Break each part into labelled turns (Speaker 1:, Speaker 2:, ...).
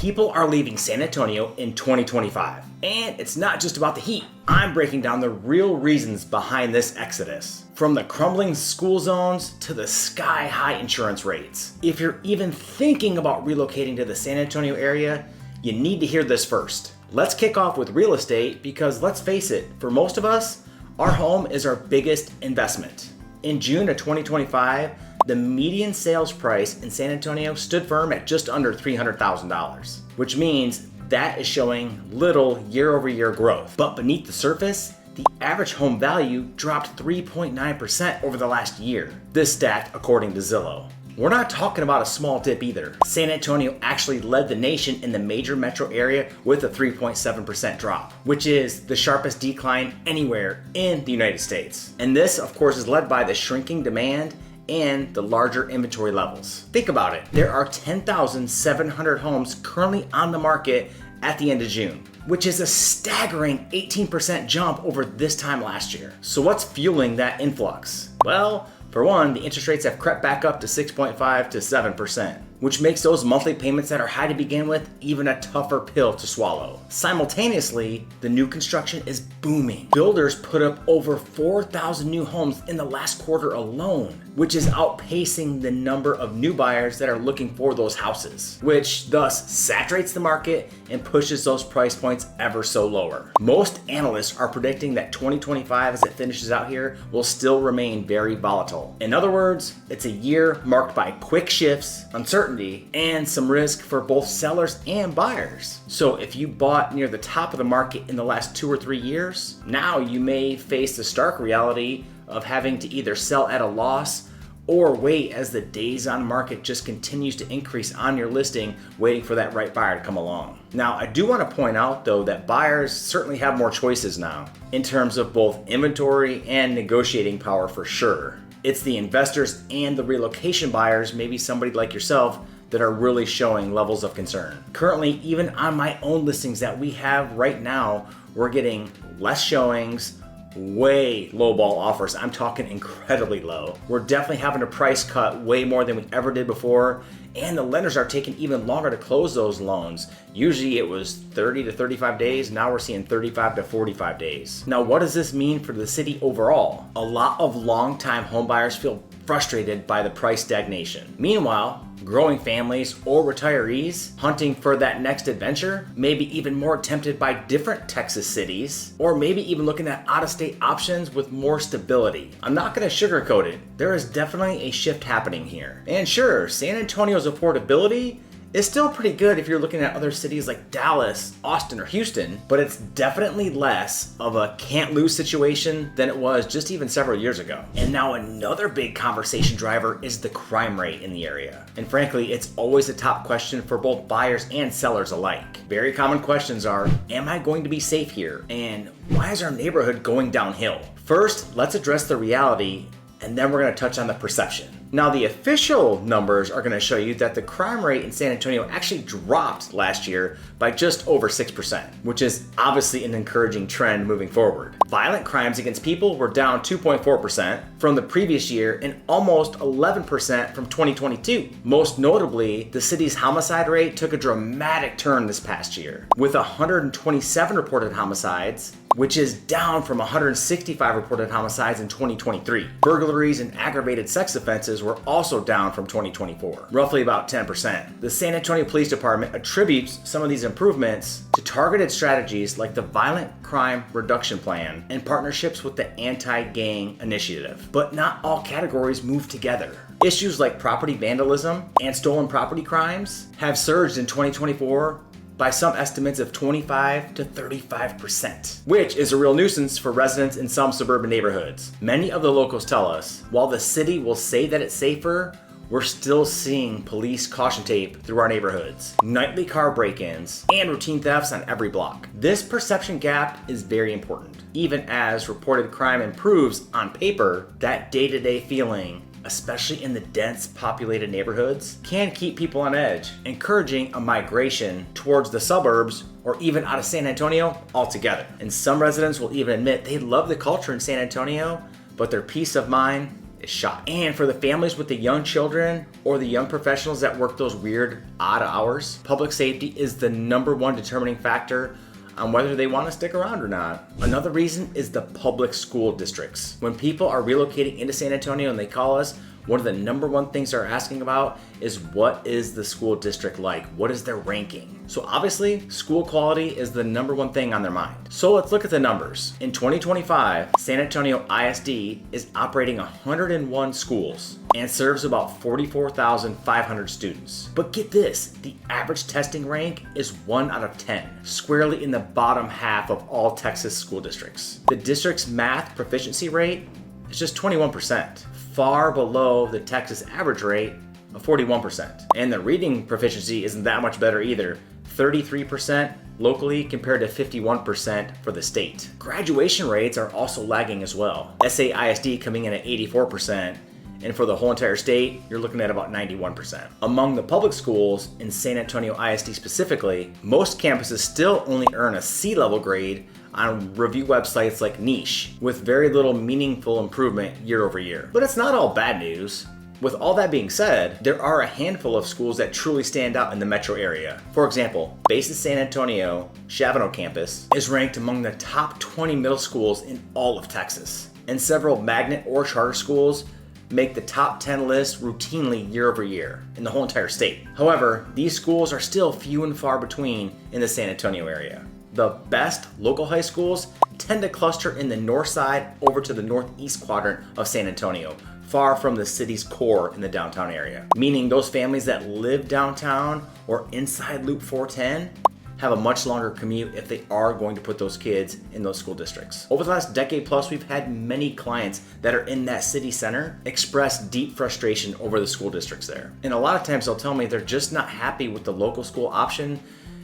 Speaker 1: People are leaving San Antonio in 2025. And it's not just about the heat. I'm breaking down the real reasons behind this exodus. From the crumbling school zones to the sky-high insurance rates. If you're even thinking about relocating to the San Antonio area, you need to hear this first. Let's kick off with real estate because let's face it, for most of us, our home is our biggest investment. In June of 2025, the median sales price in San Antonio stood firm at just under $300,000, which means that is showing little year-over-year growth. But beneath the surface, the average home value dropped 3.9% over the last year. This stat according to Zillow. We're not talking about a small dip either. San Antonio actually led the nation in the major metro area with a 3.7% drop, which is the sharpest decline anywhere in the United States. And this, of course, is led by the shrinking demand and the larger inventory levels. Think about it. There are 10,700 homes currently on the market at the end of June, which is a staggering 18% jump over this time last year. So what's fueling that influx? Well, for one, the interest rates have crept back up to 6.5 to 7%, which makes those monthly payments that are high to begin with even a tougher pill to swallow. Simultaneously, the new construction is booming. Builders put up over 4,000 new homes in the last quarter alone, which is outpacing the number of new buyers that are looking for those houses, which thus saturates the market and pushes those price points ever so lower. Most analysts are predicting that 2025, as it finishes out here, will still remain very volatile. In other words, it's a year marked by quick shifts, uncertainty, and some risk for both sellers and buyers. So if you bought near the top of the market in the last 2 or 3 years, now you may face the stark reality of having to either sell at a loss or wait as the days on market just continues to increase on your listing, waiting for that right buyer to come along. Now, I do want to point out though that buyers certainly have more choices now in terms of both inventory and negotiating power for sure. It's the investors and the relocation buyers, maybe somebody like yourself, that are really showing levels of concern. Currently, even on my own listings that we have right now, we're getting less showings, way low ball offers. I'm talking incredibly low. We're definitely having to price cut way more than we ever did before, and the lenders are taking even longer to close those loans. Usually it was 30 to 35 days. Now we're seeing 35 to 45 days. Now, what does this mean for the city overall? A lot of longtime homebuyers feel frustrated by the price stagnation. Meanwhile, growing families or retirees hunting for that next adventure, maybe even more tempted by different Texas cities, or maybe even looking at out-of-state options with more stability. I'm not going to sugarcoat it. There is definitely a shift happening here. And sure, San Antonio's affordability is still pretty good if you're looking at other cities like Dallas, Austin, or Houston, but it's definitely less of a can't-lose situation than it was just even several years ago. And now another big conversation driver is the crime rate in the area. And frankly, it's always a top question for both buyers and sellers alike. Very common questions are, am I going to be safe here? And why is our neighborhood going downhill? First, let's address the reality, and then we're going to touch on the perception. Now, the official numbers are going to show you that the crime rate in San Antonio actually dropped last year by just over 6%, which is obviously an encouraging trend moving forward. Violent crimes against people were down 2.4% from the previous year and almost 11% from 2022. Most notably, the city's homicide rate took a dramatic turn this past year, with 127 reported homicides, which is down from 165 reported homicides in 2023. Burglaries and aggravated sex offenses were also down from 2024, roughly about 10%. The San Antonio Police Department attributes some of these improvements to targeted strategies like the Violent Crime Reduction Plan and partnerships with the Anti-Gang Initiative. But not all categories move together. Issues like property vandalism and stolen property crimes have surged in 2024 by some estimates of 25 to 35%, which is a real nuisance for residents in some suburban neighborhoods. Many of the locals tell us, while the city will say that it's safer, we're still seeing police caution tape through our neighborhoods, nightly car break-ins, and routine thefts on every block. This perception gap is very important. Even as reported crime improves on paper, that day-to-day feeling, especially in the dense populated neighborhoods, can keep people on edge, encouraging a migration towards the suburbs or even out of San Antonio altogether. And some residents will even admit they love the culture in San Antonio, but their peace of mind is shot. And for the families with the young children or the young professionals that work those weird, odd hours, public safety is the #1 determining factor on whether they want to stick around or not. Another reason is the public school districts. When people are relocating into San Antonio and they call us, one of the #1 things they're asking about is, what is the school district like? What is their ranking? So obviously, school quality is the #1 thing on their mind. So let's look at the numbers. In 2025, San Antonio ISD is operating 101 schools and serves about 44,500 students. But get this, the average testing rank is 1 out of 10, squarely in the bottom half of all Texas school districts. The district's math proficiency rate is just 21%, far below the Texas average rate of 41%. And the reading proficiency isn't that much better either, 33% locally compared to 51% for the state. Graduation rates are also lagging as well. SA ISD coming in at 84%, and for the whole entire state, you're looking at about 91%. Among the public schools in San Antonio ISD specifically, most campuses still only earn a C-level grade on review websites like Niche, with very little meaningful improvement year over year. But it's not all bad news. With all that being said, there are a handful of schools that truly stand out in the metro area. For example, Basis San Antonio Shavano campus is ranked among the top 20 middle schools in all of Texas, and several magnet or charter schools make the top 10 list routinely year over year in the whole entire state. However, these schools are still few and far between in the San Antonio area. The best local high schools tend to cluster in the north side over to the northeast quadrant of San Antonio, far from the city's core in the downtown area. Meaning those families that live downtown or inside Loop 410 have a much longer commute if they are going to put those kids in those school districts. Over the last decade plus, we've had many clients that are in that city center express deep frustration over the school districts there. And a lot of times they'll tell me they're just not happy with the local school option,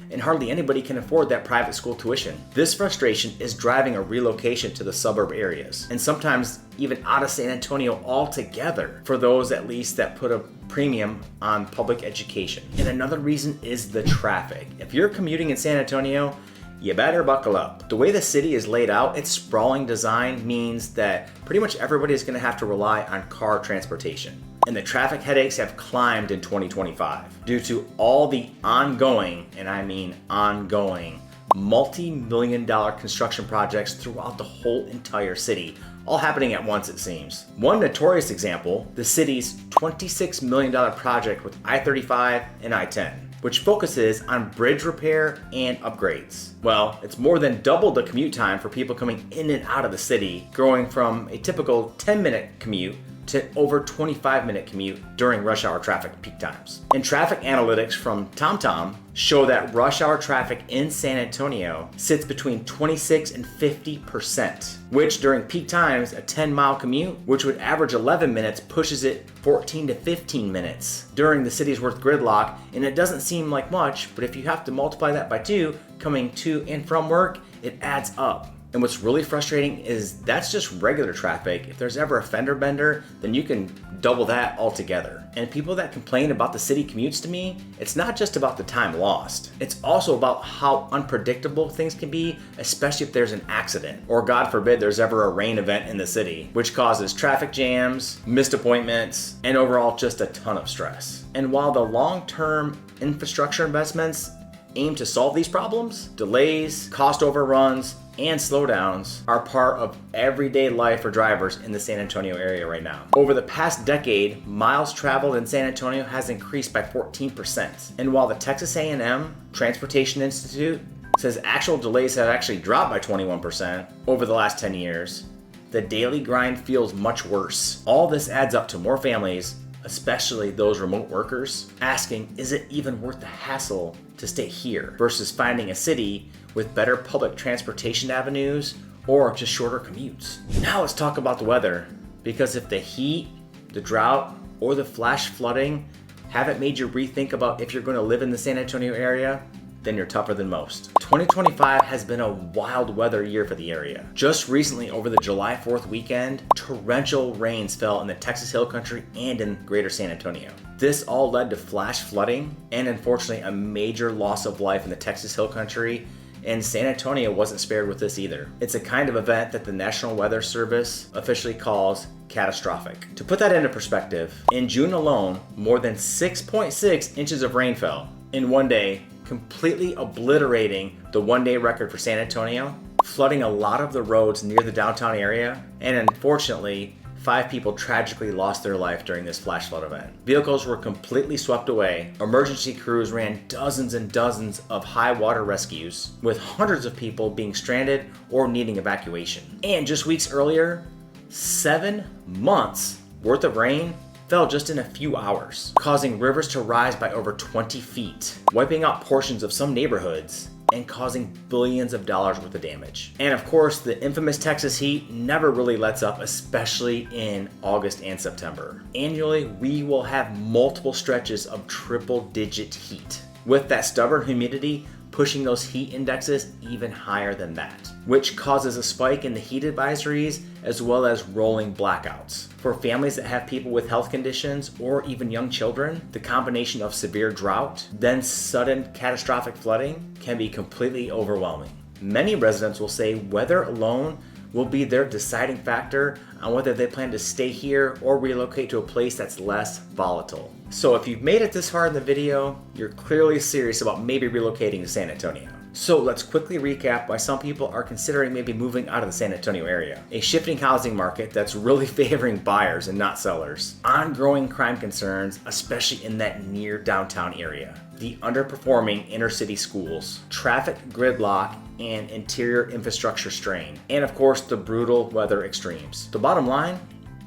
Speaker 1: and hardly anybody can afford that private school tuition. This frustration is driving a relocation to the suburb areas, and sometimes even out of San Antonio altogether, for those at least that put a premium on public education. And another reason is the traffic. If you're commuting in San Antonio, you better buckle up. The way the city is laid out, its sprawling design means that pretty much everybody is going to have to rely on car transportation. And the traffic headaches have climbed in 2025 due to all the ongoing, and I mean ongoing, multi-million-dollar construction projects throughout the whole entire city, all happening at once it seems. One notorious example, the city's $26 million project with I-35 and I-10, which focuses on bridge repair and upgrades. Well, it's more than doubled the commute time for people coming in and out of the city, growing from a typical 10-minute commute to over 25-minute commute during rush hour traffic peak times. And traffic analytics from TomTom show that rush hour traffic in San Antonio sits between 26 and 50%, which during peak times, a 10-mile commute, which would average 11 minutes, pushes it 14 to 15 minutes during the city's worth gridlock. And it doesn't seem like much, but if you have to multiply that by 2 coming to and from work, it adds up. And what's really frustrating is that's just regular traffic. If there's ever a fender bender, then you can double that altogether. And people that complain about the city commutes to me, it's not just about the time lost. It's also about how unpredictable things can be, especially if there's an accident, or God forbid there's ever a rain event in the city, which causes traffic jams, missed appointments, and overall just a ton of stress. And while the long-term infrastructure investments aim to solve these problems, delays, cost overruns, and slowdowns are part of everyday life for drivers in the San Antonio area right now. Over the past decade, miles traveled in San Antonio has increased by 14%. And while the Texas A&M Transportation Institute says actual delays have actually dropped by 21% over the last 10 years, the daily grind feels much worse. All this adds up to more families, especially those remote workers, asking, is it even worth the hassle to stay here versus finding a city with better public transportation avenues or just shorter commutes? Now let's talk about the weather, because if the heat, the drought, or the flash flooding haven't made you rethink about if you're going to live in the San Antonio area, then you're tougher than most. 2025 has been a wild weather year for the area. Just recently, over the July 4th weekend, torrential rains fell in the Texas Hill Country and in greater San Antonio. This all led to flash flooding and unfortunately a major loss of life in the Texas Hill Country, and San Antonio wasn't spared with this either. It's a kind of event that the National Weather Service officially calls catastrophic. To put that into perspective, in June alone, more than 6.6 inches of rain fell in one day, completely obliterating the one-day record for San Antonio, flooding a lot of the roads near the downtown area, and unfortunately, 5 people tragically lost their life during this flash flood event. Vehicles were completely swept away. Emergency crews ran dozens and dozens of high water rescues, with hundreds of people being stranded or needing evacuation. And just weeks earlier, 7 months worth of rain fell just in a few hours, causing rivers to rise by over 20 feet, wiping out portions of some neighborhoods and causing billions of dollars worth of damage. And of course, the infamous Texas heat never really lets up, especially in August and September. Annually, we will have multiple stretches of triple-digit heat, with that stubborn humidity pushing those heat indexes even higher than that, which causes a spike in the heat advisories as well as rolling blackouts. For families that have people with health conditions or even young children, the combination of severe drought, then sudden catastrophic flooding can be completely overwhelming. Many residents will say weather alone will be their deciding factor on whether they plan to stay here or relocate to a place that's less volatile. So if you've made it this far in the video, you're clearly serious about maybe relocating to San Antonio. So let's quickly recap why some people are considering maybe moving out of the San Antonio area. A shifting housing market that's really favoring buyers and not sellers. Ongoing crime concerns, especially in that near downtown area. The underperforming inner city schools, traffic gridlock, and interior infrastructure strain. And of course, the brutal weather extremes. The bottom line,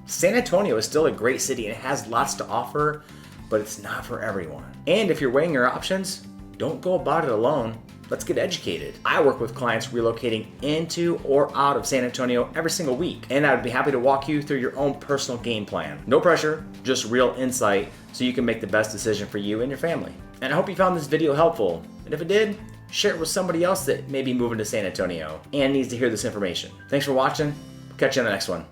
Speaker 1: San Antonio is still a great city and it has lots to offer, but it's not for everyone. And if you're weighing your options, don't go about it alone. Let's get educated. I work with clients relocating into or out of San Antonio every single week, and I would be happy to walk you through your own personal game plan. No pressure, just real insight so you can make the best decision for you and your family. And I hope you found this video helpful. And if it did, share it with somebody else that may be moving to San Antonio and needs to hear this information. Thanks for watching. Catch you on the next one.